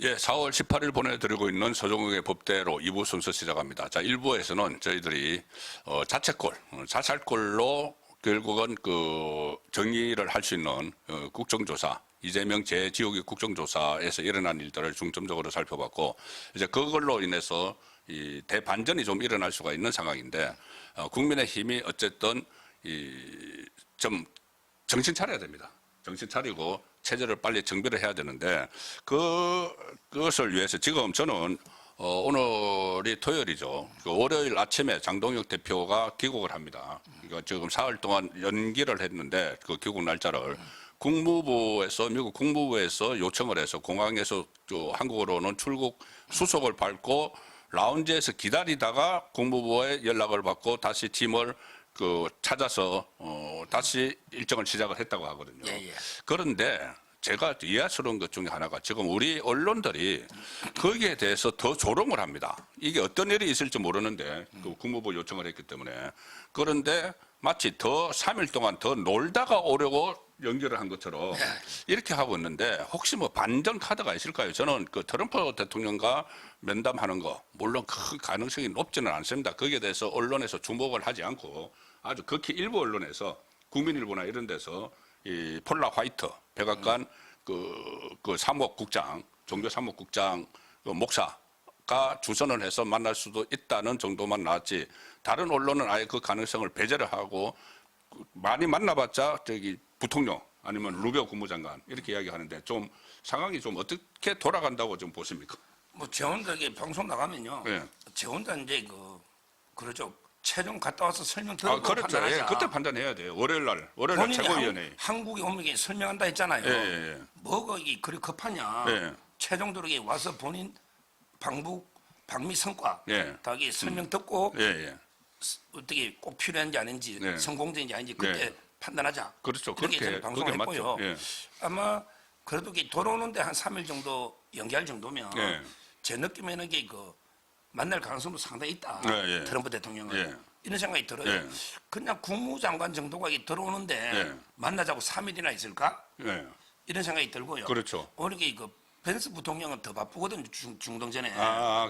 예, 4월 18일 보내드리고 있는 서종욱의 법대로 2부 순서 시작합니다. 자, 1부에서는 저희들이 자책골, 자살골로 결국은 그 정리를 할 수 있는 국정조사, 이재명 재지옥의 국정조사에서 일어난 일들을 중점적으로 살펴봤고, 이제 그걸로 인해서 이 대반전이 좀 일어날 수가 있는 상황인데, 국민의힘이 어쨌든 좀 정신 차려야 됩니다. 정신 차리고 체제를 빨리 정비를 해야 되는데 그것을 위해서 지금 저는 오늘이 토요일이죠. 월요일 아침에 장동혁 대표가 귀국을 합니다. 그러니까 지금 사흘 동안 연기를 했는데 그 귀국 날짜를 국무부에서 미국 국무부에서 요청을 해서 공항에서 한국으로는 출국 수속을 밟고 라운지에서 기다리다가 국무부에 연락을 받고 다시 팀을 찾아서 다시 일정을 시작을 했다고 하거든요. 예, 예. 그런데 제가 이해스러운 것 중에 하나가 지금 우리 언론들이 거기에 대해서 더 조롱을 합니다. 이게 어떤 일이 있을지 모르는데 그 국무부 요청을 했기 때문에. 그런데 마치 더 3일 동안 더 놀다가 오려고 연결을 한 것처럼 이렇게 하고 있는데 혹시 뭐 반전 카드가 있을까요? 저는 그 트럼프 대통령과 면담하는 거 물론 그 가능성이 높지는 않습니다. 거기에 대해서 언론에서 주목을 하지 않고 아주 극히 일부 언론에서 국민일보나 이런 데서 이 폴라 화이트 백악관 그 사무국장 종교 사무국장 그 목사가 주선을 해서 만날 수도 있다는 정도만 나왔지 다른 언론은 아예 그 가능성을 배제를 하고 많이 만나봤자 저기 부통령 아니면 루비오 국무장관 이렇게 이야기하는데 좀 상황이 좀 어떻게 돌아간다고 좀 보십니까? 뭐 제 혼자 방송 나가면요. 네. 제 혼자 이제 그러죠. 최종 갔다 와서 설명 들고 그렇죠. 판단하자. 예, 그때 판단해야 돼요. 월요일 날 최고위원회. 한국에 오면 설명한다 했잖아요. 예. 뭐가 이게 그리 급하냐. 예. 최종적으로 와서 본인 방미 성과 예. 다 설명 듣고 예. 어떻게 꼭 필요한지 아닌지 성공적인지 아닌지 그때 판단하자. 그렇죠. 그렇게 저는 방송을 했고요. 예. 아마 그래도 돌아오는데 한 3일 정도 연기할 정도면 제 느낌에는 만날 가능성도 상당히 있다. 트럼프 대통령은. 이런 생각이 들어요. 그냥 국무장관 정도가 들어오는데 만나자고 3일이나 있을까? 이런 생각이 들고요. 그렇죠. 오늘 벤스 부통령은 더 바쁘거든요. 중동전에.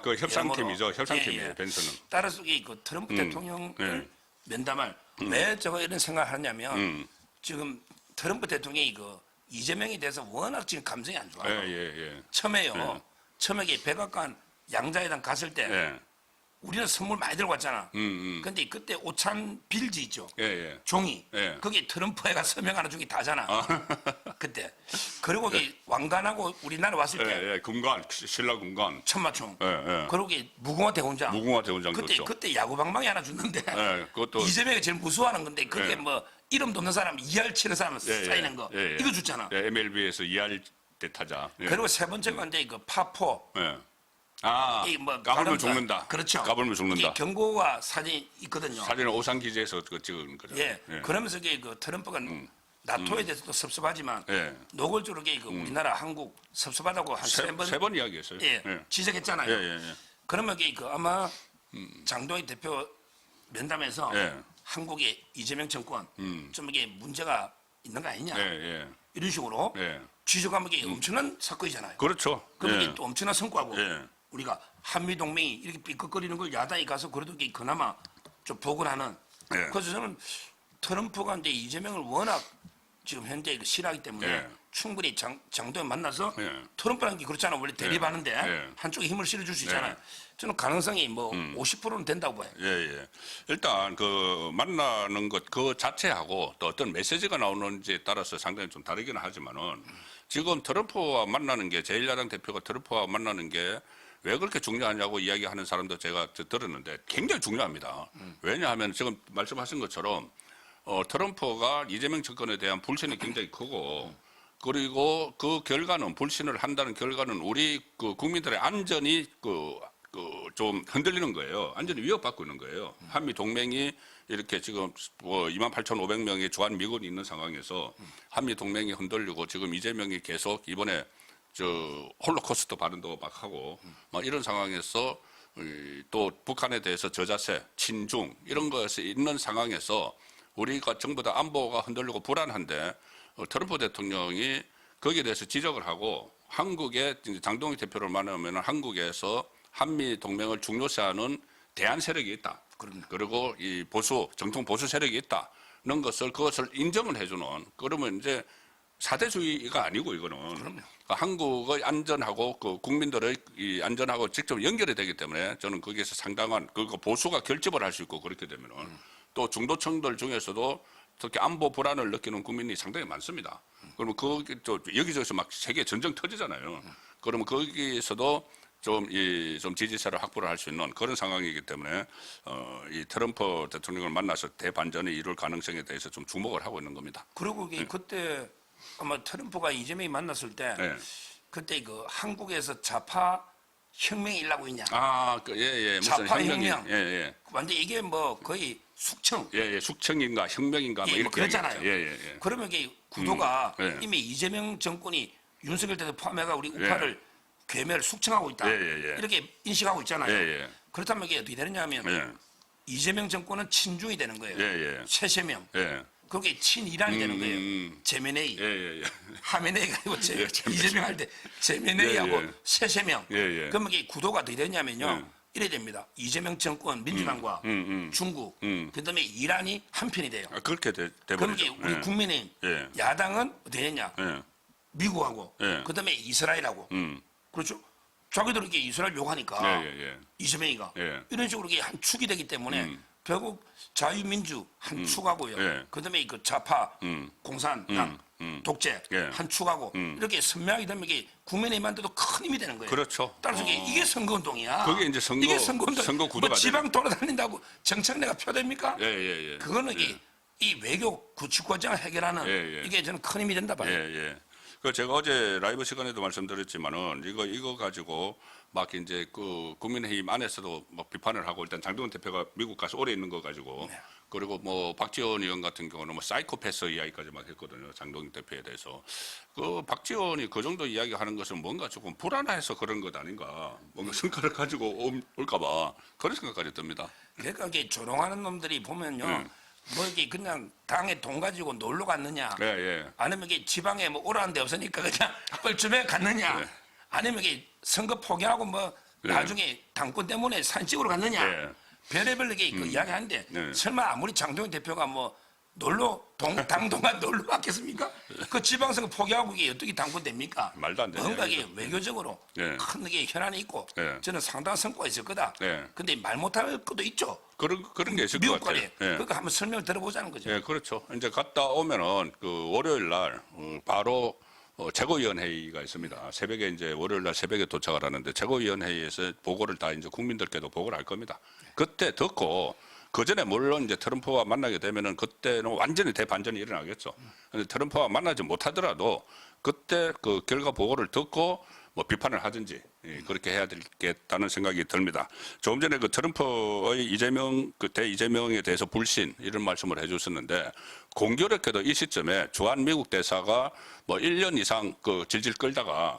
그 협상팀이죠. 협상팀이에요. 벤스는. 따라서 트럼프 대통령을 면담할 왜 제가 이런 생각을 하냐면 지금 트럼프 대통령이 이재명에 대해서 워낙 지금 감정이 안 좋아요. 처음에요. 처음에 백악관 양자회담 갔을 때 우리는 선물 많이 들고 왔잖아. 근데 그때 오찬 빌지 있죠. 종이. 거기 트럼프가 서명 하나 주기 다잖아. 그때. 그리고 왕관하고 우리나라 왔을 때. 군관, 신라 군관. 천마총. 그리고 무궁화 대원장. 그때 야구방망이 하나 줬는데. 그것도. 이재명이 제일 무서워하는 건데 그게 뭐 이름도 없는 사람, 2할 치는 사람 쌓이는 거. 이거 줬잖아. MLB에서 2할 대타자. 그리고 세 번째가 이제 파포. 까불면 죽는다. 그렇죠. 까불면 죽는다. 경고가 사진이 있거든요. 사진은 오산 기지에서 찍은 거죠. 그러면서 트럼프가 나토에 대해서도 섭섭하지만 노골적으로 우리나라 한국 섭섭하다고 한 세 번 이야기했어요. 지적했잖아요. 그러면 아마 장동희 대표 면담에서 한국의 이재명 정권 좀 이게 문제가 있는 거 아니냐 이런 식으로 지적하면 이게 엄청난 사건이잖아요. 그렇죠. 그럼 이게 또 엄청난 성과고 우리가 한미동맹이 이렇게 삐걱거리는 걸 야당이 가서 그래도 그나마 좀 복원하는. 그래서 저는 트럼프가 이제 이재명을 워낙 지금 현재 싫어하기 때문에 충분히 장동현 만나서 트럼프라는 게 그렇잖아. 원래 대립하는데 한쪽에 힘을 실어줄 수 있잖아요. 저는 가능성이 50%는 된다고 봐요. 일단 만나는 것 그 자체하고 또 어떤 메시지가 나오는지에 따라서 상당히 좀 다르기는 하지만은 지금 트럼프와 만나는 게 제1야당 대표가 트럼프와 만나는 게 왜 그렇게 중요하냐고 이야기하는 사람도 제가 들었는데 굉장히 중요합니다. 왜냐하면 지금 말씀하신 것처럼 트럼프가 이재명 정권에 대한 불신이 굉장히 크고 그리고 그 결과는 불신을 한다는 결과는 우리 국민들의 안전이 좀 흔들리는 거예요. 안전이 위협받고 있는 거예요. 한미 동맹이 이렇게 지금 28,500명의 주한 미군이 있는 상황에서 한미 동맹이 흔들리고 지금 이재명이 계속 이번에 홀로코스트 발언도 막 하고 막 이런 상황에서 또 북한에 대해서 저자세, 친중 이런 것이 있는 상황에서 우리가 전부 다 안보가 흔들리고 불안한데 트럼프 대통령이 거기에 대해서 지적을 하고 한국의 이제 장동익 대표를 만나면 한국에서 한미 동맹을 중요시하는 대한 세력이 있다. 그리고 이 보수 정통 보수 세력이 있다는 것을 그것을 인정을 해주는 그러면 이제 사대주의가 아니고 이거는 그러니까 한국의 안전하고 그 국민들의 이 안전하고 직접 연결이 되기 때문에 저는 거기에서 상당한 그 보수가 결집을 할 수 있고 그렇게 되면은 또 중도층들 중에서도 특히 안보 불안을 느끼는 국민이 상당히 많습니다. 그러면 또 여기저기서 막 세계 전쟁 터지잖아요. 그러면 거기에서도 좀 지지세를 확보를 할 수 있는 그런 상황이기 때문에 이 트럼프 대통령을 만나서 대반전이 이룰 가능성에 대해서 좀 주목을 하고 있는 겁니다. 그리고 그때 아마 트럼프가 이재명이 만났을 때 네. 그때 그 한국에서 좌파 혁명이 일어나고 있냐. 예. 무슨 좌파 혁명이, 혁명. 예. 완전 이게 뭐 거의 숙청. 예. 숙청인가 혁명인가 뭐 뭐 이렇게 그랬잖아요. 얘기했죠. 예. 그러면 이게 구도가 예. 이미 이재명 정권이 윤석열 때도 포함해가 우리 우파를 괴멸 숙청하고 있다. 예. 이렇게 인식하고 있잖아요. 예. 그렇다면 이게 어떻게 되느냐면 예. 이재명 정권은 친중이 되는 거예요. 예. 최세명. 예. 그게 친이란이 되는 거예요. 제메네이. 예. 하메네이가 아니고 예, 이재명 할 때 제메네이하고 예. 세세명. 예. 그러면 이게 구도가 어떻게 되냐면요. 예. 이래 됩니다. 이재명 정권, 민주당과 중국, 그다음에 이란이 한편이 돼요. 그렇게 그럼 돼버리죠. 이게 우리 국민의힘 예. 야당은 어떻게 되냐? 예. 미국하고 예. 그다음에 이스라엘하고 그렇죠. 자기들 이렇게 이스라엘 욕하니까 예. 이재명이가 예. 이런 식으로 이게 한 축이 되기 때문에 결국 자유민주 한 축하고요. 예. 그다음에 그 좌파 공산당 독재 예. 한 축하고 이렇게 선명하게 되면 이게 국민의힘한테도 큰 힘이 되는 거예요. 그렇죠. 따라서 이게 선거운동이야. 그게 이제 이게 선거운동. 선거 구도가 뭐 지방 돌아다닌다고 정청래가 표됩니까? 예. 그거는 이 외교 구축과정을 해결하는 예. 이게 저는 큰 힘이 된다 봐요. 예. 그 제가 어제 라이브 시간에도 말씀드렸지만은 이거 가지고 막 이제 그 국민의힘 안에서도 막 비판을 하고 일단 장동원 대표가 미국 가서 오래 있는 거 가지고 그리고 뭐 박지원 의원 같은 경우는 뭐 사이코패스 이야기까지 막 했거든요. 장동원 대표에 대해서. 그 박지원이 그 정도 이야기하는 것은 뭔가 조금 불안해서 그런 것 아닌가. 뭔가 성과를 가지고 올까 봐 그런 생각까지 듭니다. 그러니까 이게 조롱하는 놈들이 보면요. 뭐 이게 그냥 당에 돈 가지고 놀러 갔느냐. 예. 아니면 이게 지방에 뭐 오라는 데 없으니까 그냥 뻘쭘해 갔느냐. 아니면 이게 선거 포기하고 뭐 나중에 당권 때문에 사진 찍으러 갔느냐. 별의별 게 그 이야기하는데 설마 아무리 장동현 대표가 뭐 당동안 놀러 갔겠습니까? 그 지방선거 포기하고 이게 어떻게 당권 됩니까? 말도 안 되죠. 뭔가 이게 외교적으로 큰 게 현안이 있고 저는 상당한 성과가 있을 거다. 근데 말 못할 것도 있죠. 그런 게 있을 것 미국 같아요. 거래. 그러니까 한번 설명을 들어보자는 거죠. 예, 그렇죠. 이제 갔다 오면은 그 월요일 날 바로 최고위원회의가 있습니다. 새벽에 이제 월요일 날 새벽에 도착을 하는데 최고위원회의에서 보고를 다 이제 국민들께도 보고를 할 겁니다. 그때 듣고 그 전에 물론 이제 트럼프와 만나게 되면은 그때는 완전히 대반전이 일어나겠죠. 근데 트럼프와 만나지 못하더라도 그때 그 결과 보고를 듣고 뭐 비판을 하든지 그렇게 해야 되겠다는 생각이 듭니다. 조금 전에 그 트럼프의 대 이재명에 대해서 불신 이런 말씀을 해주셨는데 공교롭게도 이 시점에 주한 미국 대사가 뭐 1년 이상 그 질질 끌다가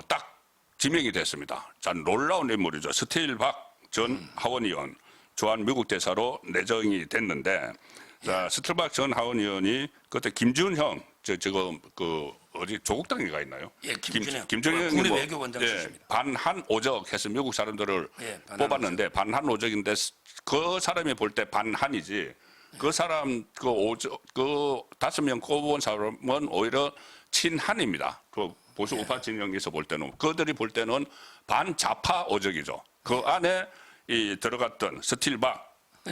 딱 지명이 됐습니다. 자, 놀라운 인물이죠. 스틸 박 전 하원의원 주한 미국 대사로 내정이 됐는데 자, 스틸 박 전 하원의원이 그때 김준형 지금 그 어디 조국 당에가 있나요? 예, 김준형. 김준형이 국내 외교원장 출신입니다. 반한 오적 해서 미국 사람들을 뽑았는데 반한 오적인데 그 사람이 볼 때 반한이지 그 사람 그 오적 그 5명 꼽은 사람은 오히려 친한입니다. 그 보수 우파 진영에서 볼 때는 그들이 볼 때는 반좌파 오적이죠. 그 안에 이 들어갔던 스틸박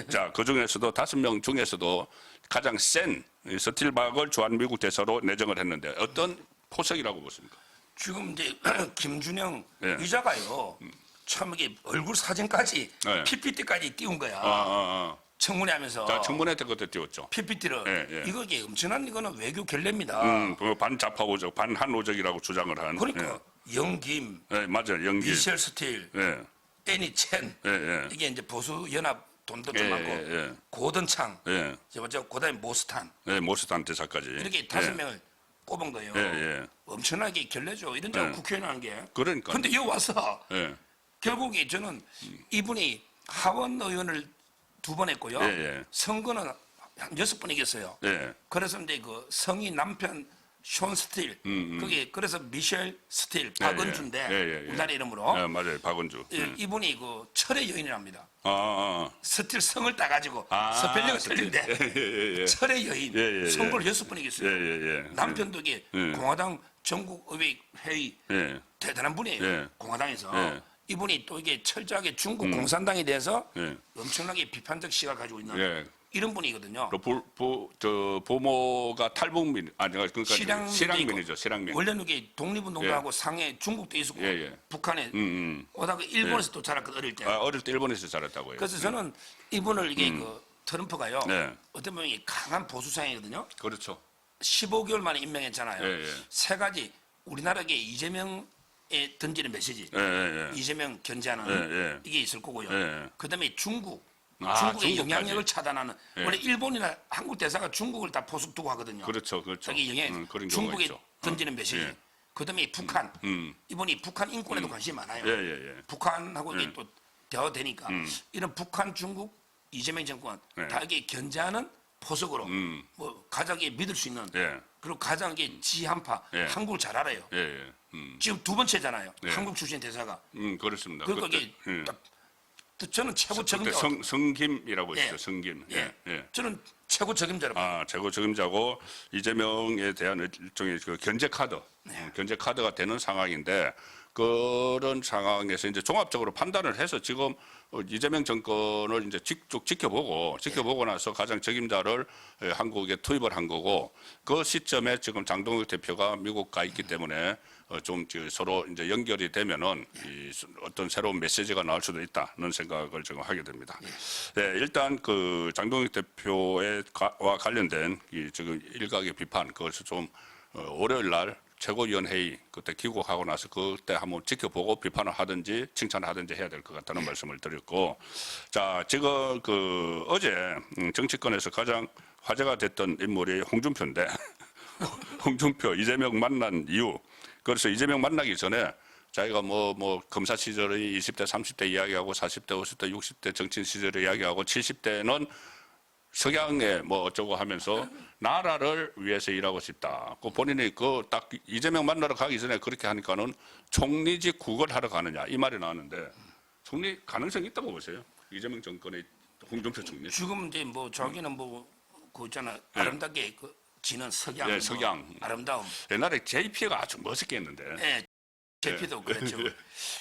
자, 그 중에서도 5명 중에서도 가장 센 스틸박을 주한 미국 대사로 내정을 했는데 어떤 포석이라고 보십니까? 지금 이제 김준영 이자가요. 참 이게 얼굴 사진까지 PPT까지 띄운 거야. 청문회 하면서. 자, 청문회 때 그때 띄웠죠. PPT를. 이게 엄청난 이거는 외교 결례입니다. 그 반좌파 오적, 반한 오적이라고 주장을 한. 그러니까 영김, 맞아요. 영김. 미셸 스틸, 애니 첸 이게 이제 보수 연합 돈도 좀 많고 고든창, 그다음에 모스탄, 모스탄 대사까지 이렇게 5명을 꼽은 거예요. 엄청나게 결례죠. 이런 데가 국회의원 하는 게. 그러니까. 근데 여기 와서 결국에 저는 이분이 하원 의원을 2번 했고요. 선거는 한 6번 이겼어요. 그래서 이제 그 성이 남편 숀 스틸, 그게 그래서 미셸 스틸, 예, 박은주인데 예. 우리나라 이름으로 예, 맞아요. 박은주. 이분이 그 철의 여인이랍니다. 아. 스틸 성을 따가지고 아, 스펠링은 스틸. 틀린데 예. 철의 여인 예. 선거를 6번 이겼어요. 예. 남편도 이게 공화당 전국의회 회의 예. 대단한 분이에요. 예. 공화당에서 예. 이분이 또 이게 철저하게 중국 공산당에 대해서 예. 엄청나게 비판적 시각을 가지고 있는 예. 이런 분이거든요. 저 부모가 탈북민 그러니까 실향민이죠. 실향민. 원래는 이게 독립운동가하고 상해 중국도 있었고 예. 북한에 오다가 일본에서 또 자랐거든 어릴 때. 어릴 때 일본에서 자랐다고요. 그래서 저는 이분을 이게 그 트럼프가요. 네. 어떤 분이 강한 보수상이거든요. 그렇죠. 15개월 만에 임명했잖아요. 예. 세 가지 우리나라에 이재명에 던지는 메시지. 예. 이재명 견제하는 예. 이게 있을 거고요. 예. 그다음에 중국의 중국까지. 영향력을 차단하는 원래 일본이나 한국 대사가 중국을 다 포섭 두고 하거든요. 그렇죠. 자기 영향 그런 경우가 중국에 있죠. 던지는 메시지. 예. 그다음에 북한. 이분이 북한 인권에도 관심이 많아요. 예. 북한하고 이게 또 대화되니까 이런 북한, 중국, 이재명 정권 다 이게 견제하는 포석으로 뭐 가장 믿을 수 있는 예. 그리고 가장 이게 지한파 한국을 잘 알아요. 예. 지금 두 번째잖아요. 한국 출신 대사가. 그렇습니다. 그러니까 그때, 이게 딱 저는 최고 그때 적임자. 성김이라고 예. 있죠. 성김. 예. 저는 최고 적임자라고. 최고 적임자고 이재명에 대한 일종의 그 견제 카드, 견제 카드가 되는 상황인데 그런 상황에서 이제 종합적으로 판단을 해서 지금 이재명 정권을 이제 쭉 지켜보고 나서 가장 적임자를 한국에 투입을 한 거고 그 시점에 지금 장동혁 대표가 미국 가 있기 때문에 좀 서로 이제 연결이 되면은 이 어떤 새로운 메시지가 나올 수도 있다는 생각을 지금 하게 됩니다. 네, 일단 그 장동혁 대표와 관련된 이 지금 일각의 비판 그것을 좀 월요일 날 최고위원회의 그때 귀국하고 나서 그때 한번 지켜보고 비판을 하든지 칭찬을 하든지 해야 될 것 같다는 말씀을 드렸고, 자 지금 그 어제 정치권에서 가장 화제가 됐던 인물이 홍준표인데 홍준표 이재명 만난 이유. 그래서 이재명 만나기 전에 자기가 뭐 검사 시절의 20대 30대 이야기하고 40대 50대 60대 정치인 시절을 이야기하고 70대는 석양에 뭐 어쩌고 하면서 나라를 위해서 일하고 싶다. 그 본인이 그 딱 이재명 만나러 가기 전에 그렇게 하니까는 총리직 국을 하러 가느냐 이 말이 나왔는데 총리 가능성이 있다고 보세요. 이재명 정권의 홍준표 총리. 지금 이제 뭐 자기는 뭐 그 있잖아 아름답게 그 지는 석양. 예, 석양. 뭐 아름다움. 옛날에 JP가 아주 멋있게 했는데. 예. 제피도 그렇죠.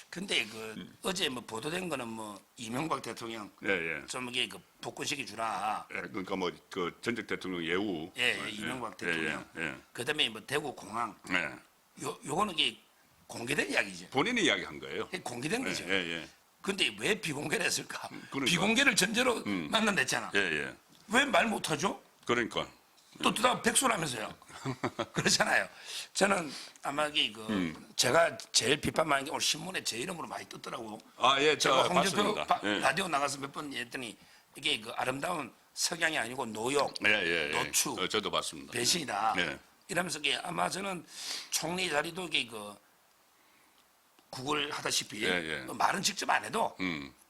근데 그 어제 뭐 보도된 거는 뭐 이명박 대통령 좀 이게 그 복권시켜 주라. 그러니까 뭐 그 전직 대통령 예우. 이명박 대통령. 그다음에 뭐 대구 공항. 요거는 이게 공개된 이야기죠. 본인이 이야기한 거예요. 공개된 거죠. 예. 근데 왜 비공개를 했을까? 그러니까. 비공개를 전제로 만난댔잖아. 예. 왜 말 못하죠? 그러니까. 또 다 백수라면서요. 그렇잖아요. 저는 아마 이게 제가 제일 비판 많은 게 오늘 신문에 제 이름으로 많이 떴더라고. 예, 제가 저 홍준표 봤습니다. 예. 라디오 나가서 몇 번 했더니 이게 그 아름다운 석양이 아니고 노역, 노추, 저도 봤습니다. 배신이다. 예. 이러면서 이게 아마 저는 총리 자리도 이게 그 국을 하다시피 말은 직접 안 해도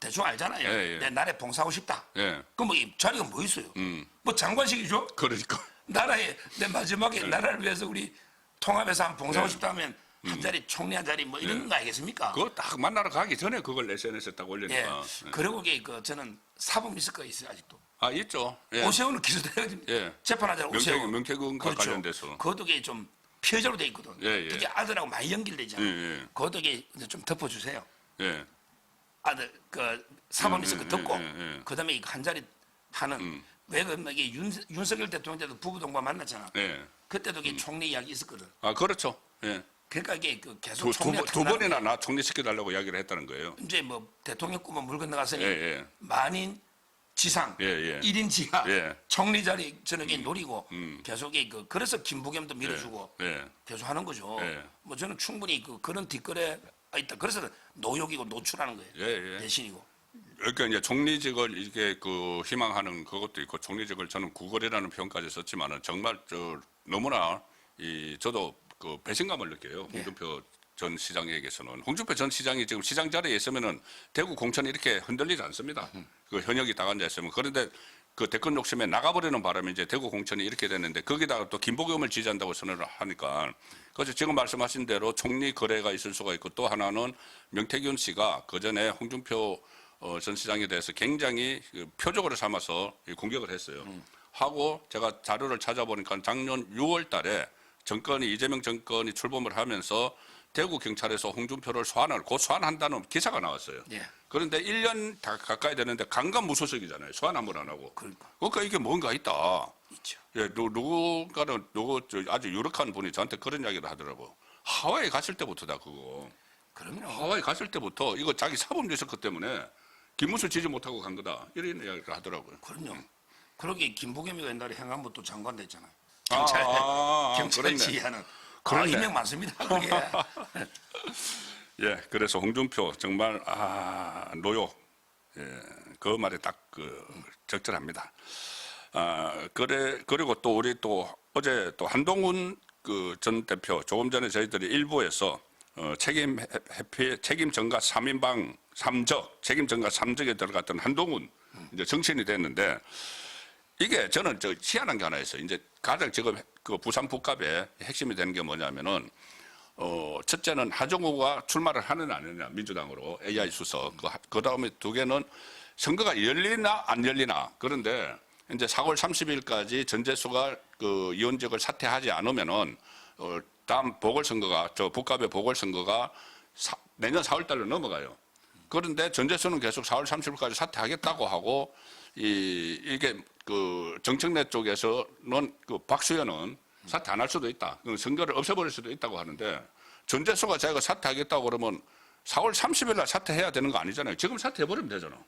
대충 알잖아요. 내 나라에 봉사하고 싶다. 그럼 뭐 이 자리가 뭐 있어요? 뭐 장관식이죠? 그러니까. 나라에 내 마지막에 나라를 위해서 우리 통합해서 한 봉사하고 싶다면 한 자리 총리 한 자리 뭐 이런 거 아니겠습니까? 그거 딱 만나러 가기 전에 그걸 SNS에 딱 올리니까. 그리고 이게 그 저는 사법 리스크가 있어요 아직도. 있죠. 오세훈은 기소돼가지고 재판하잖아요. 오세훈. 명태균과 관련돼서. 그것도 이게 좀 피해자로 돼 있거든. 예. 그게 아들하고 많이 연결되잖아요. 그것도 이게 이제 좀 덮어주세요. 아들 그 사법 리스크 듣고 그다음에 이거 한 자리 하는 왜 그러면 이게 윤석열 대통령 때도 부부 동반 만났잖아. 그때도 이게 총리 이야기 있었거든. 그렇죠. 그러니까 이게 그 계속 두 번이나 나 총리 시켜달라고 이야기를 했다는 거예요. 이제 뭐 대통령 꿈은 물 건너갔으니 예. 만인 지상, 예. 1인 지하, 총리 자리 저는 이게 노리고 계속 그래서 김부겸도 밀어주고 계속 하는 거죠. 뭐 저는 충분히 그런 뒷거래 있다. 그래서 노역이고 노출하는 거예요. 대신이고. 그러니까 이제 총리직을 이게 그 희망하는 그것도 있고 총리직을 저는 구걸이라는 표현까지 썼지만은 정말 너무나 저도 그 배신감을 느껴요. 홍준표 전 시장에게서는. 홍준표 전 시장이 지금 시장 자리에 있으면은 대구 공천이 이렇게 흔들리지 않습니다. 그 현역이 다 앉아 있으면. 그런데 그 대권 욕심에 나가버리는 바람에 이제 대구 공천이 이렇게 됐는데 거기다가 또 김부겸을 지지한다고 선언을 하니까 그래서 지금 말씀하신 대로 총리 거래가 있을 수가 있고 또 하나는 명태균 씨가 그 전에 홍준표 전 시장에 대해서 굉장히 그 표적으로 삼아서 공격을 했어요. 하고 제가 자료를 찾아보니까 작년 6월 달에 이재명 정권이 출범을 하면서 대구 경찰에서 홍준표를 곧 소환한다는 기사가 나왔어요. 예. 그런데 1년 다 가까이 되는데 강간무소속이잖아요. 소환 한 번 안 하고. 그러니까 이게 뭔가 있다. 있죠. 예, 아주 유력한 분이 저한테 그런 이야기를 하더라고. 하와이 갔을 때부터다 그거. 그럼요. 하와이 갔을 때부터 이거 자기 사법 리스크 때문에 김문수 지지 못하고 간 거다. 이런 이야기를 하더라고요. 그럼요. 그러게 김부겸이가 옛날에 행안부 또 장관 됐잖아요. 경찰 그렇네. 지휘하는. 그렇네. 인명 많습니다. 그게. 예, 그래서 홍준표 정말 노요. 예, 그 말이 딱 적절합니다. 그리고 또 우리 또 어제 또 한동훈 그 전 대표 조금 전에 저희들이 일부에서 책임 전가 3인방 3적 책임 전가 3적에 들어갔던 한동훈 이제 정치인이 됐는데 이게 저는 희한한 게 하나 있어요. 이제 가장 지금 그 부산 북갑의 핵심이 되는 게 뭐냐면은 첫째는 하정우가 출마를 하느냐 안 하느냐 민주당으로 AI 수석 그 다음에 두 개는 선거가 열리나 안 열리나 그런데 이제 4월 30일까지 전재수가 그 의원직을 사퇴하지 않으면은 다음 보궐선거가 북갑의 보궐선거가 내년 4월 달로 넘어가요. 그런데 전재수는 계속 4월 30일까지 사퇴하겠다고 하고 이게 그 정청래 쪽에서는 그 박수현은 사퇴 안 할 수도 있다. 선거를 없애버릴 수도 있다고 하는데 전재수가 자기가 사퇴하겠다고 그러면 4월 30일 날 사퇴해야 되는 거 아니잖아요. 지금 사퇴해버리면 되잖아.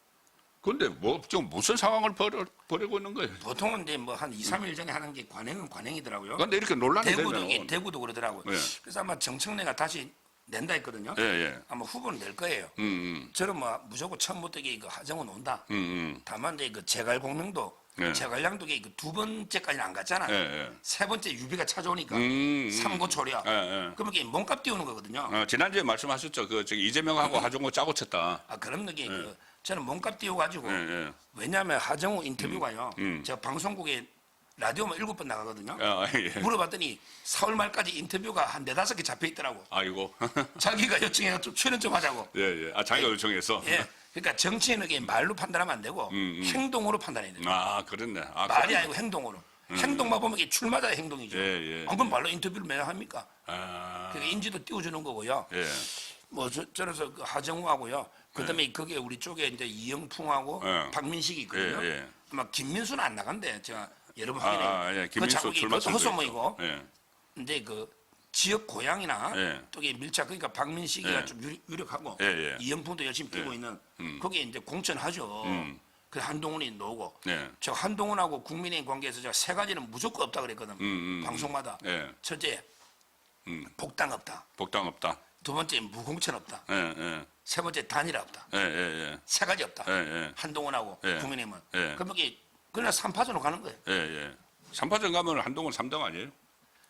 그런데 지금 무슨 상황을 벌이고 있는 거예요? 보통은 이제 뭐 한 2, 3일 전에 하는 게 관행은 관행이더라고요. 그런데 이렇게 논란이 되면 대구도 그러더라고요. 예. 그래서 아마 정청래가 다시 낸다 했거든요. 예. 아마 후보는 낼 거예요. 저는 뭐 무조건 처음부터 그 하정은 온다. 다만 이제 그 재갈 공명도 예. 재갈량도 두 번째까지는 안 갔잖아요. 예. 세 번째 유비가 찾아오니까 삼고 초려. 예. 그러면 이게 몸값 띄우는 거거든요. 지난주에 말씀하셨죠. 이재명하고 하정우 짜고 쳤다. 그런 게 저는 몸값 띄워가지고 예. 왜냐하면 하정우 인터뷰가요. 제가 방송국에 라디오만 7번 나가거든요. 예. 물어봤더니 4월 말까지 인터뷰가 한 4-5개 잡혀 있더라고. 아이고. 자기가 요청해서 좀 출연 좀 하자고. 예. 자기가 요청해서. 예. 그러니까 정치인에게 말로 판단하면 안 되고 행동으로 판단해야 돼요. 그렇네. 말이 그렇네. 아니고 행동으로. 행동만 보면 이게 출마자의 행동이죠. 예. 안 그럼 말로 인터뷰를 매일 합니까? 아. 그러니까 인지도 띄워주는 거고요. 예. 뭐 저래서 그 하정우하고요. 그다음에 거기에 우리 쪽에 이제 이영풍하고 예. 박민식이 있거든요. 예. 아마 김민수는 안 나간대. 제가 여러 번 확인해요. 예. 김민수 출마 그것도 허소모이고. 예. 근데 그 지역 고향이나 예. 또 이게 밀착 그러니까 박민식이가 예. 좀 유력하고 예. 이영풍도 열심히 뛰고 있는 거기에 이제 공천하죠. 그 한동훈이 나오고 예. 저 한동훈하고 국민의힘 관계에서 제가 세 가지는 무조건 없다 그랬거든. 방송마다. 예. 첫째 복당 없다. 복당 없다. 두 번째 무공천 없다. 예. 세 번째 단일화 없다. 예. 세 가지 없다. 예. 한동훈하고 예. 국민의힘은. 예. 그럼 이게 그냥 3파전으로 가는 거예요. 예. 3파전 가면 한동훈 3등 아니에요?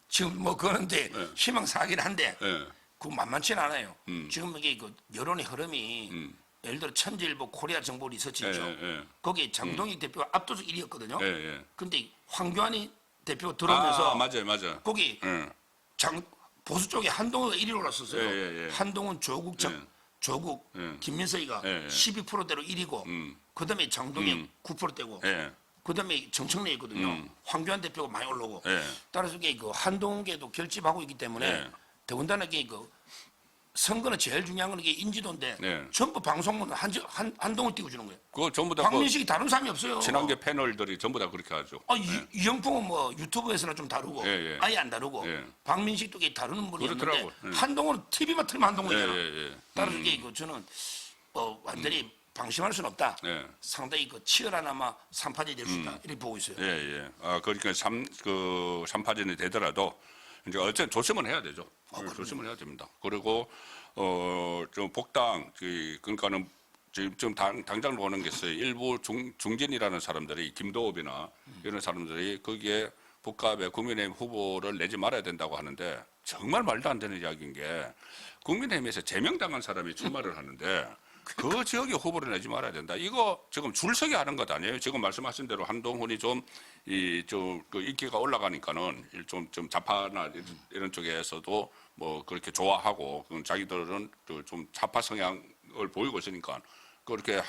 지금 뭐 그런데 예. 희망사긴 한데 예. 그거 만만치는 않아요. 지금 이게 그 여론의 흐름이 예를 들어 천재일보 코리아 정보 리서치 있죠. 예. 거기에 장동익 대표가 압도적 1위였거든요. 예. 근데 황교안이 대표가 들어오면서 맞아요. 거기 예. 보수 쪽에 한동훈가 1위로 올랐었어요. 예. 한동훈, 조국, 김민석이가 예. 12%대로 1위고 그다음에 장동익 9%대고 예. 그다음에 정청래 있거든요. 황교안 대표가 많이 올라오고 예. 따라서 이게 그 한동훈계도 결집하고 있기 때문에 예. 더군다나 이게 그 선거는 제일 중요한 건 이게 인지도인데 예. 전부 방송문 한동훈 띄워주는 거예요. 그거 전부 다 박민식이 다른 사람이 없어요. 지난개 패널들이 전부 다 그렇게 하죠. 이영풍은 뭐 유튜브에서는 좀 다루고 예. 아예 안 다루고 예. 박민식도 이게 다루는 분이었는데 그렇더라고요. 예. 한동훈은 TV만 틀면 한동훈이잖아. 예. 따라서 이게 그 저는 완전히 방심할 수는 없다. 예. 상당히 그 치열한 아마 3파전이 될 수 있다. 이렇게 보고 있어요. 예. 그러니까 3파전이 되더라도 이제 어쨌든 조심은 해야 되죠. 조심을 해야 됩니다. 그리고 좀 복당 그러니까는 지금 당장 보는 게 있어요. 일부 중진이라는 사람들이 김도읍이나 이런 사람들이 거기에 북갑의 국민의힘 후보를 내지 말아야 된다고 하는데 정말 말도 안 되는 이야기인 게 국민의힘에서 제명당한 사람이 출마를 하는데 그 지역에 후보를 내지 말아야 된다. 이거 지금 줄서기 하는 것 아니에요? 지금 말씀하신 대로 한동훈이 그 인기가 올라가니까는 좀 좌파나 이런 쪽에서도 뭐 그렇게 좋아하고 자기들은 좀 좌파 성향을 보이고 있으니까 그렇게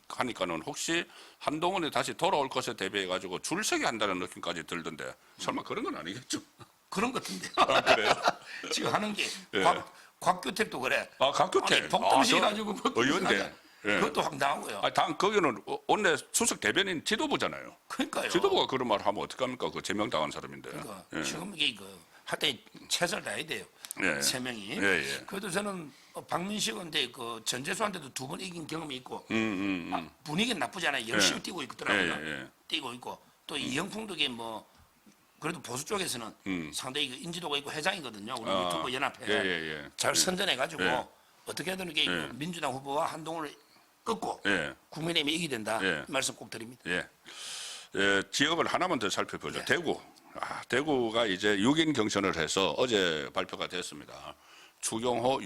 하니까는 혹시 한동훈이 다시 돌아올 것에 대비해 가지고 줄서기 한다는 느낌까지 들던데 설마 그런 건 아니겠죠? 그런 것 같은데. 아, 그래요? 지금 하는 게 예. 곽규택도 그래. 아, 곽규택. 아니, 복동식 저 가지고 의원인데. 예. 그것도 황당하고요. 아, 당 거기는 원내 수석 대변인 지도부잖아요. 그러니까요. 지도부가 그런 말 하면 어떡합니까? 그 제명당한 사람인데. 그러니까 예. 지금 이게 할때 최선을 다해야 돼요. 예. 세 명이. 예, 예. 그래도 저는 박민식한테 그 전재수한테도 2번 이긴 경험이 있고 분위기는 나쁘지 않아요. 열심히 예. 뛰고 있더라고요. 예, 예. 뛰고 있고 또 이영풍도 이게 뭐 그래도 보수 쪽에서는 상당히 그 인지도가 있고 회장이거든요. 우리 유튜브 연합회. 예, 예, 예. 잘 선전해가지고 예. 어떻게든 이게 예. 민주당 후보와 한동훈을 꺾고 예. 국민의힘이 이기야 된다. 예. 이 말씀 꼭 드립니다. 예. 지역을 하나만 더 살펴보죠. 예. 대구. 대구가 이제 6인 경선을 해서 어제 발표가 됐습니다. 추경호,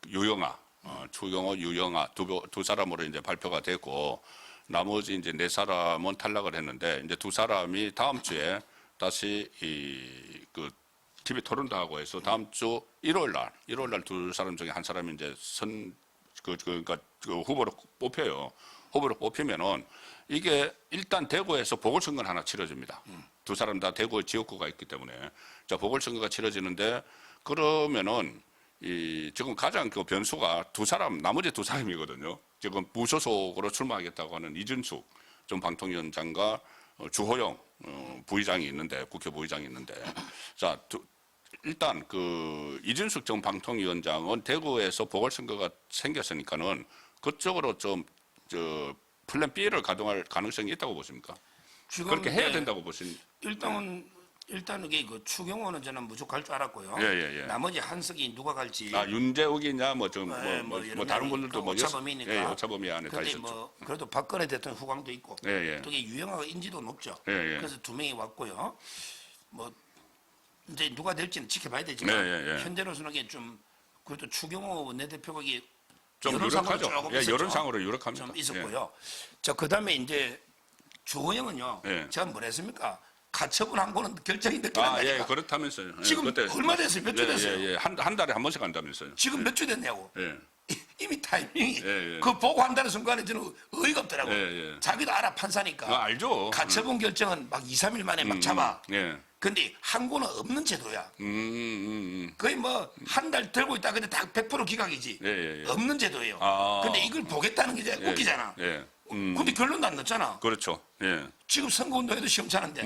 유영아. 추경호, 유영아 두 사람으로 이제 발표가 됐고 나머지 이제 4사람은 탈락을 했는데 이제 2사람이 다음 주에 다시 그 TV 토론도 하고 해서 다음 주 1월 날 2사람 중에 한 사람이 이제 그러니까 그 후보로 뽑혀요. 후보로 뽑히면은 이게 일단 대구에서 보궐선거는 하나 치러집니다. 2사람 다 대구 지역구가 있기 때문에 자 보궐선거가 치러지는데 그러면은 지금 가장 그 변수가 나머지 2사람이거든요. 지금 무소속으로 출마하겠다고 하는 이준숙 전 방통위원장과 주호영 부의장이 있는데 국회 부의장이 있는데 자 일단 그 이준숙 전 방통위원장은 대구에서 보궐선거가 생겼으니까는 그쪽으로 좀 플랜 B를 가동할 가능성이 있다고 보십니까? 지금 그렇게 해야 된다고 보신? 일단 이게 그 추경호는 저는 무조건 갈 줄 알았고요. 예. 나머지 한석이 누가 갈지. 윤재욱이냐 뭐 여러 다른 명이 분들도 그 오차범위니까. 예, 오차범위 안에 다 근데 있었죠. 뭐 그래도 박근혜 대통령 후광도 있고 예. 또 이게 유영아가 인지도 높죠. 예. 그래서 2명이 왔고요. 뭐 이제 누가 될지는 지켜봐야 되지만 예. 현재로서는 이게 좀 그래도 추경호 원내대표가 이게 좀 여론상으로 유력하죠. 조금 예, 있었죠. 여론상으로 유력합니다. 좀 있었고요. 자, 그다음에 이제 주호영은요. 예. 제가 뭘 했습니까? 가처분 한 거는 결정이 늦게 예, 난다니까. 그렇다면서요. 예, 지금 그때- 얼마 됐어요? 몇 주 됐어요? 예. 한 달에 한 번씩 한다면서요. 지금 몇 주 됐냐고. 예. 이미 타이밍이 예. 그 보고 한다는 순간에 저는 어이가 없더라고요. 예. 자기도 알아 판사니까. 알죠. 가처분 결정은 막 2, 3일 만에 막 잡아. 예. 근데 한 거는 없는 제도야. 거의 뭐 한 달 들고 있다 근데 다 100% 기각이지. 예. 없는 제도예요. 아. 근데 이걸 보겠다는 게 이제 웃기잖아. 예. 근데 결론도 안 났잖아. 그렇죠. 예. 지금 선거운동에도 시험차는데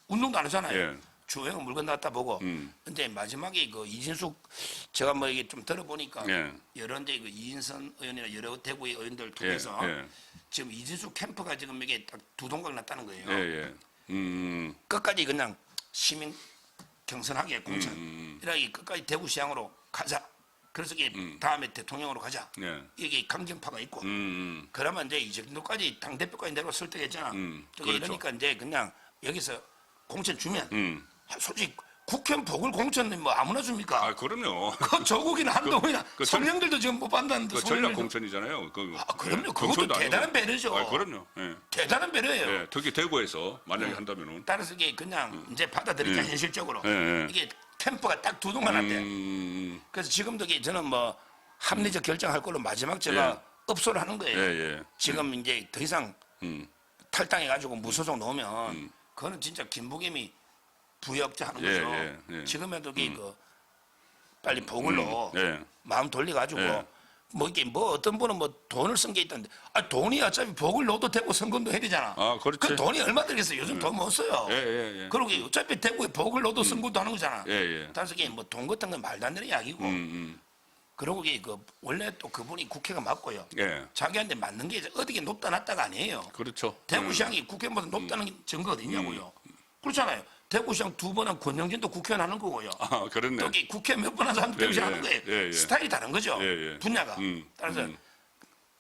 운동도 안 하잖아요. 예. 주호영은 물건 나왔다 보고. 근데 마지막에 그 이진숙 제가 뭐 이게 좀 들어보니까 예. 여러 여러 데 그 이인선 의원이나 여러 대구의 의원들 통해서 예. 지금 이진숙 캠프가 지금 이게 딱 두 동강 났다는 거예요. 예. 끝까지 그냥 시민 경선하게 공천 이렇게 끝까지 대구시장으로 가자. 그래서 이게 다음에 대통령으로 가자. 예. 이게 강경파가 있고 그러면 이제 이 정도까지 당 대표까지 내가 설득했잖아. 또 그렇죠. 이러니까 이제 그냥 여기서 공천 주면 솔직히 국회의원 보궐공천은 뭐 아무나 줍니까? 아, 그럼요. 그 조국이나 한동훈이나 그 성령들도 지금 못 받는다는데 그 전략 공천이잖아요. 그럼요. 그것도 경선도 아니고. 대단한 배려죠. 아, 그럼요. 예. 대단한 배려예요. 예. 특히 대구에서 만약에 한다면은 따라서 이게 그냥 이제 받아들이자 현실적으로 예. 이게 캠프가 딱 두 동안 한대. 그래서 지금도 이게 저는 뭐 합리적 결정할 걸로 마지막 제가 업소를 하는 거예요. 예. 지금 이제 더 이상 탈당해가지고 무소속 놓으면 그거는 진짜 김부겸이 부역자 하는 거죠. 예. 지금에도 이게 그 빨리 보글로 예. 마음 돌려가지고 예. 뭐 이게 뭐 어떤 분은 뭐 돈을 쓴 게 있던데 돈이 어차피 복을 넣어도 되고 선거도 해야 되잖아. 아, 그렇지. 그 돈이 얼마 들겠어? 요즘 돈 못 써요. 예. 그리고 어차피 대구에 복을 넣어도 선거도 하는 거잖아. 예. 따라서 이게 뭐 돈 같은 건 말도 안 되는 이야기고. 그리고 이게 그 원래 또 그분이 국회가 맞고요. 예. 자기한테 맞는 게 어디게 높다 낮다가 아니에요. 그렇죠. 대구시장이 국회보다 높다는 증거 어디 있냐고요. 그렇잖아요. 대구시장 2번 한 권영진도 국회의원 하는 거고요. 아, 그렇네. 여기 국회 몇 번 한 사람 대구시장 하는 거예요. 예. 스타일이 다른 거죠. 예. 분야가. 따라서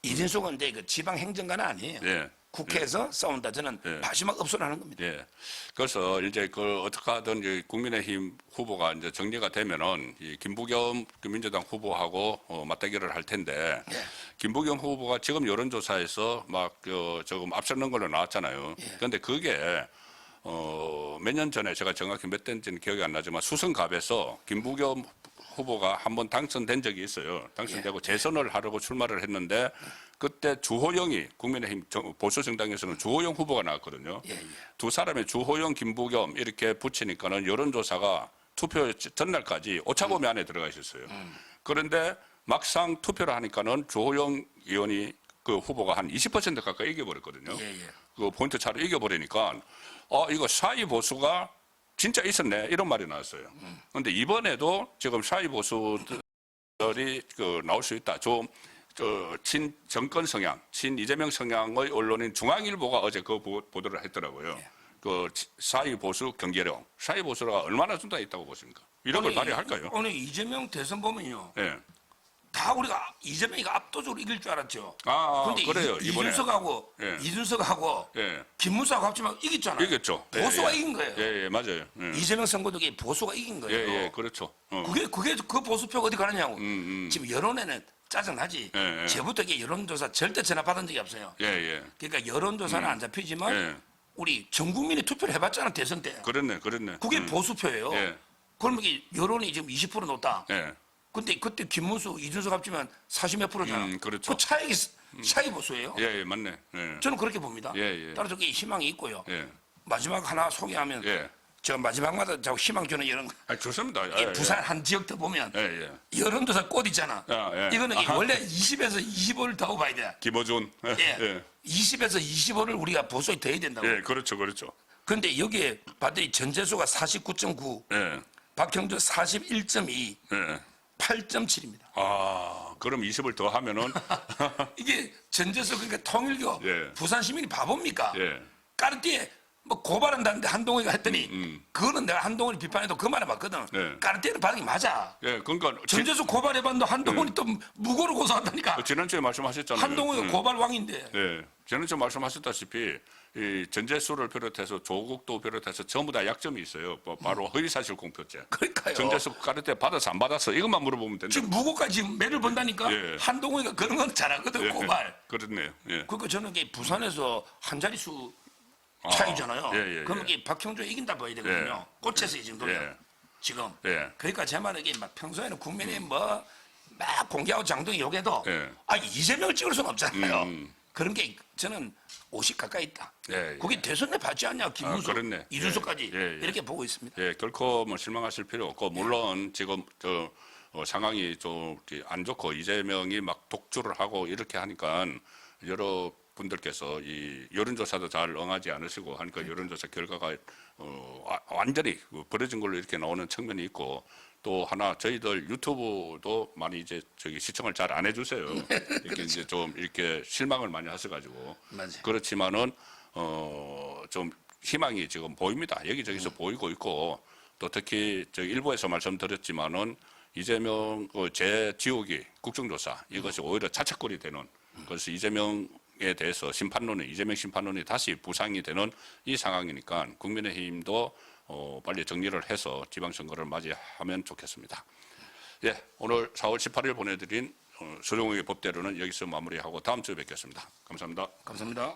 이진숙은 이제 그 지방 행정가는 아니에요. 예. 국회에서 싸운다. 저는 마지막 업소를 하는 겁니다. 예. 그래서 이제 어떻게 하든 이제 국민의힘 후보가 이제 정리가 되면은 이 김부겸 민주당 후보하고 맞대결을 할 텐데 김부겸 후보가 지금 여론조사에서 막 조금 앞서는 걸로 나왔잖아요. 그런데 그게 몇 년 전에 제가 정확히 몇 년인지는 기억이 안 나지만 수성갑에서 김부겸 후보가 한번 당선된 적이 있어요. 당선되고 재선을 하려고 출마를 했는데 그때 주호영이 국민의힘 보수정당에서는 주호영 후보가 나왔거든요. 두 사람의 주호영, 김부겸 이렇게 붙이니까는 여론조사가 투표 전날까지 오차범위 안에 들어가 있었어요. 그런데 막상 투표를 하니까는 주호영 의원이 그 후보가 한 20% 가까이 이겨버렸거든요. 그 포인트 차로 이겨버리니까 이거 사이 보수가 진짜 있었네 이런 말이 나왔어요. 그런데 이번에도 지금 사이 보수들이 나올 수 있다. 좀 친 정권 성향, 친 이재명 성향의 언론인 중앙일보가 어제 그 보도를 했더라고요. 그 사이 보수 경계령, 사이 보수가 얼마나 준다 있다고 보십니까? 이런 걸 발휘할까요? 오늘 이재명 대선 보면요. 예. 다 우리가 이재명이가 압도적으로 이길 줄 알았죠. 그런데 그래요. 이번에 이준석하고 김문수하고 합치면 이겼잖아요. 이겼죠. 보수가 이긴 거예요. 예, 맞아요. 이재명 선거덕에 보수가 이긴 거예요. 그렇죠. 그게 그 보수표가 어디 가느냐고. 지금 여론에는 짜증나지. 제부터 이게 여론조사 절대 전화 받은 적이 없어요. 그러니까 여론조사는 안 잡히지만 우리 전 국민이 투표를 해봤잖아 대선 때. 그랬네. 그게 보수표예요. 그러면 이게 여론이 지금 20% 높다. 근데 그때 김문수, 이준석 합치면 40몇 프로잖아. 그렇죠. 그 차이 보수예요. 맞네. 저는 그렇게 봅니다. 따라서 그게 희망이 있고요. 마지막 하나 소개하면 저 마지막마다 자꾸 희망 주는 이런 거. 좋습니다. 부산 한 지역도 보면 여론조사 꽃 있잖아. 이거는 원래 20에서 25를 더 봐야 돼. 김어준. 20에서 25를 우리가 보수에 더해야 된다고. 그렇죠. 그런데 여기에 봤더니 전재수가 49.9, 박형준 41.2, 8.7입니다. 그럼 20을 더 하면은 이게 전재수 그러니까 통일교 부산 시민이 바보입니까? 까르띠에 뭐 고발한다는데 한동훈이가 했더니 그거는 내가 한동훈이 비판해도 그 말을 봤거든. 까르띠에는 반응이 맞아. 그러니까 전재수 고발해봤는데 한동훈이 또 무고로 고소한다니까. 지난주에 말씀하셨잖아요. 한동훈이 고발 왕인데. 지난주에 말씀하셨다시피 이 전재수를 비롯해서 조국도 비롯해서 전부 다 약점이 있어요. 바로 허위사실 공표죄. 그러니까요. 전재수 까르띠에 받아서 안 받았어 이것만 물어보면 된다. 지금 무고까지 지금 매를 번다니까. 한동훈이가 그런 건 잘하거든 고발. 그렇네요. 그러니까 저는 이게 부산에서 한 자릿수 차이잖아요. 그러면 이게 박형준 이긴다 봐야 되거든요. 꽃에서 이 정도면 지금. 그러니까 제 말은 이게 막 평소에는 국민의힘 막 공개하고 장동이 욕해도 이재명을 찍을 수는 없잖아요. 그런 게 저는 50 가까이 있다. 그게 대선에 받지 않냐 김문수, 이준석까지 이렇게 보고 있습니다. 결코 뭐 실망하실 필요 없고 물론 지금 상황이 좀 안 좋고 이재명이 막 독주를 하고 이렇게 하니까 여러 분들께서 이 여론조사도 잘 응하지 않으시고 하니까 여론조사 결과가 완전히 버려진 걸로 이렇게 나오는 측면이 있고 또 하나 저희들 유튜브도 많이 이제 시청을 잘 안 해주세요. 이렇게 이제 좀 이렇게 실망을 많이 하셔가지고 그렇지만은 좀 희망이 지금 보입니다. 여기저기서 보이고 있고 또 특히 저 일부에서 말씀드렸지만은 이재명 제 지옥이 국정조사 이것이 오히려 자책골이 되는 그래서 이재명에 대해서 이재명 심판론이 다시 부상이 되는 이 상황이니까 국민의힘도 빨리 정리를 해서 지방선거를 맞이하면 좋겠습니다. 오늘 4월 18일 보내드린 서종욱의 법대로는 여기서 마무리하고 다음 주에 뵙겠습니다. 감사합니다. 감사합니다.